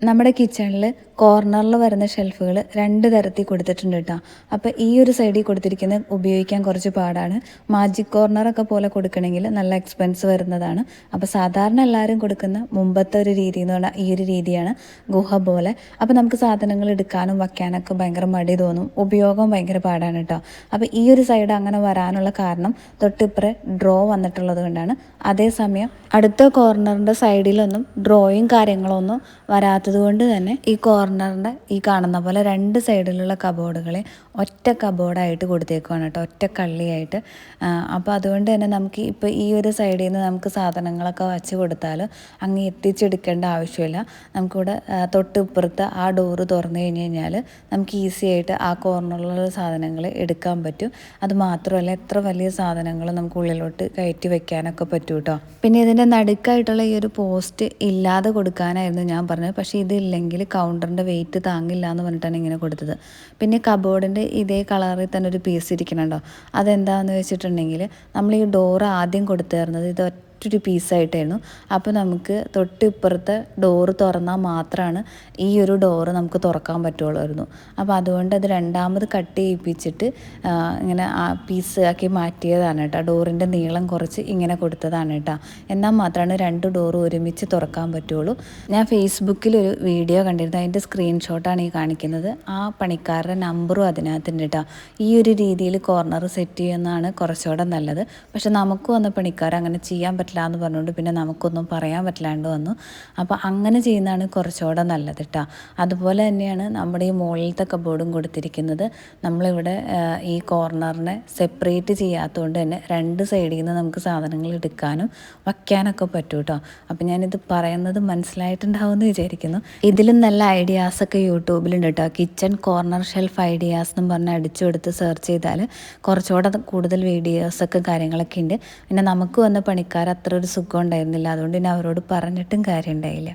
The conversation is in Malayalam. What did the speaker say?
നമ്മുടെ കിച്ചണിൽ കോർണറിൽ വരുന്ന ഷെൽഫുകൾ 2 തരത്തിൽ കൊടുത്തിട്ടുണ്ട് കേട്ടോ. അപ്പോൾ ഈ ഒരു സൈഡിൽ കൊടുത്തിരിക്കുന്നത് ഉപയോഗിക്കാൻ കുറച്ച് പാടാണ്. മാജിക് കോർണറൊക്കെ പോലെ കൊടുക്കണമെങ്കിൽ നല്ല എക്സ്പെൻസ് വരുന്നതാണ്. അപ്പോൾ സാധാരണ എല്ലാവരും കൊടുക്കുന്ന മുമ്പത്തെ ഒരു രീതി എന്ന് പറഞ്ഞാൽ ഈ ഒരു രീതിയാണ്, ഗുഹ പോലെ. അപ്പോൾ നമുക്ക് സാധനങ്ങൾ എടുക്കാനും വയ്ക്കാനൊക്കെ ഭയങ്കര മടി തോന്നും, ഉപയോഗം ഭയങ്കര പാടാണ് കേട്ടോ. അപ്പോൾ ഈ ഒരു സൈഡ് അങ്ങനെ വരാനുള്ള കാരണം തൊട്ടിപ്പുറേ ഡ്രോ വന്നിട്ടുള്ളത് കൊണ്ടാണ്. അതേസമയം അടുത്ത കോർണറിൻ്റെ സൈഡിലൊന്നും ഡ്രോയും കാര്യങ്ങളൊന്നും വരാത്തത് കൊണ്ട് തന്നെ ഈ കോർണറിൻ്റെ ഈ കാണുന്ന പോലെ 2 സൈഡിലുള്ള കബോർഡുകളെ ഒറ്റ കബോർഡായിട്ട് കൊടുത്തേക്കുവാണ് കേട്ടോ, ഒറ്റ കള്ളിയായിട്ട്. അപ്പോൾ അതുകൊണ്ട് തന്നെ നമുക്ക് ഇപ്പോൾ ഈ ഒരു സൈഡിൽ നിന്ന് നമുക്ക് സാധനങ്ങളൊക്കെ വച്ച് കൊടുത്താൽ അങ്ങ് എത്തിച്ചെടുക്കേണ്ട ആവശ്യമില്ല. നമുക്കിവിടെ തൊട്ടിപ്പുറത്ത് ആ ഡോറ് തുറന്നു കഴിഞ്ഞ് കഴിഞ്ഞാൽ നമുക്ക് ഈസി ആയിട്ട് ആ കോർണറിലുള്ള സാധനങ്ങൾ എടുക്കാൻ പറ്റും. അത് മാത്രമല്ല എത്ര വലിയ സാധനങ്ങൾ നമുക്ക് ഉള്ളിലോട്ട് കയറ്റി വെക്കാനൊക്കെ പറ്റും കേട്ടോ. പിന്നെ ഇതിൻ്റെ നടുക്കായിട്ടുള്ള ഈ ഒരു പോസ്റ്റ് ഇല്ലാതെ കൊടുക്കാനായിരുന്നു ഞാൻ പറഞ്ഞത്. പക്ഷേ ഇതില്ലെങ്കിൽ കൗണ്ടറിൻ്റെ വെയിറ്റ് താങ്ങില്ല എന്ന് പറഞ്ഞിട്ടാണ് ഇങ്ങനെ കൊടുത്തത്. പിന്നെ കബോർഡിൻ്റെ ഇതേ കളറിൽ തന്നെ ഒരു പീസ് ഇരിക്കണുണ്ടോ, അതെന്താണെന്ന് വെച്ചിട്ടുണ്ടെങ്കിൽ നമ്മൾ ഈ ഡോറ് ആദ്യം കൊടുത്തിരുന്നത് ഇത് ഒറ്റൊരു പീസായിട്ടായിരുന്നു. അപ്പോൾ നമുക്ക് തൊട്ടിപ്പുറത്തെ ഡോറ് തുറന്നാൽ മാത്രമാണ് ഈ ഒരു ഡോറ് നമുക്ക് തുറക്കാൻ പറ്റുള്ളായിരുന്നു. അപ്പോൾ അതുകൊണ്ട് അത് രണ്ടാമത് കട്ട് ചെയ്യിപ്പിച്ചിട്ട് ഇങ്ങനെ ആ പീസ് ആക്കി മാറ്റിയതാണ് കേട്ടോ. ഡോറിൻ്റെ നീളം കുറച്ച് ഇങ്ങനെ കൊടുത്തതാണ് കേട്ടോ. എന്നാൽ മാത്രമാണ് 2 ഡോറ് ഒരുമിച്ച് തുറക്കാൻ പറ്റുള്ളൂ. ഞാൻ ഫേസ്ബുക്കിലൊരു വീഡിയോ കണ്ടിരുന്നു, അതിൻ്റെ സ്ക്രീൻഷോട്ടാണ് ഈ കാണിക്കുന്നത്. ആ പണിക്കാരുടെ നമ്പറും അതിനകത്തുണ്ട് കേട്ടോ. ഈ ഒരു രീതിയിൽ കോർണർ സെറ്റ് ചെയ്യുന്നതാണ് കുറച്ചുകൂടെ നല്ലത്. പക്ഷെ നമുക്ക് വന്ന പണിക്കാർ അങ്ങനെ ചെയ്യാൻ പറ്റില്ല എന്ന് പറഞ്ഞുകൊണ്ട് പിന്നെ നമുക്കൊന്നും പറയാൻ പറ്റില്ലാണ്ട് വന്നു. അപ്പോൾ അങ്ങനെ ചെയ്യുന്നതാണ് കുറച്ചുകൂടെ നല്ലത് കേട്ടോ. അതുപോലെ തന്നെയാണ് നമ്മുടെ ഈ മുകളിലത്തെ കബോർഡും കൊടുത്തിരിക്കുന്നത്. നമ്മളിവിടെ ഈ കോർണറിനെ സെപ്പറേറ്റ് ചെയ്യാത്തതുകൊണ്ട് തന്നെ 2 സൈഡിൽ നിന്ന് നമുക്ക് സാധനങ്ങൾ എടുക്കാനും വയ്ക്കാനൊക്കെ പറ്റും കേട്ടോ. അപ്പോൾ ഞാനിത് പറയുന്നത് മനസ്സിലായിട്ടുണ്ടാവുമെന്ന് വിചാരിക്കുന്നു. ഇതിലും നല്ല ഐഡിയാസൊക്കെ യൂട്യൂബിലുണ്ട് കേട്ടോ. കിച്ചൺ കോർണർ ഷെൽഫ് ഐഡിയാസ് എന്നും പറഞ്ഞ് അടിച്ചു കൊടുത്ത് സെർച്ച് ചെയ്താൽ കുറച്ചുകൂടെ കൂടുതൽ വീഡിയോസൊക്കെ കാര്യങ്ങളൊക്കെ ഉണ്ട്. പിന്നെ നമുക്ക് വന്ന പണിക്കാർ അത്ര ഒരു സുഖം ഉണ്ടായിരുന്നില്ല, അതുകൊണ്ട് പിന്നെ അവരോട് പറഞ്ഞിട്ടും കാര്യം ഉണ്ടായില്ല.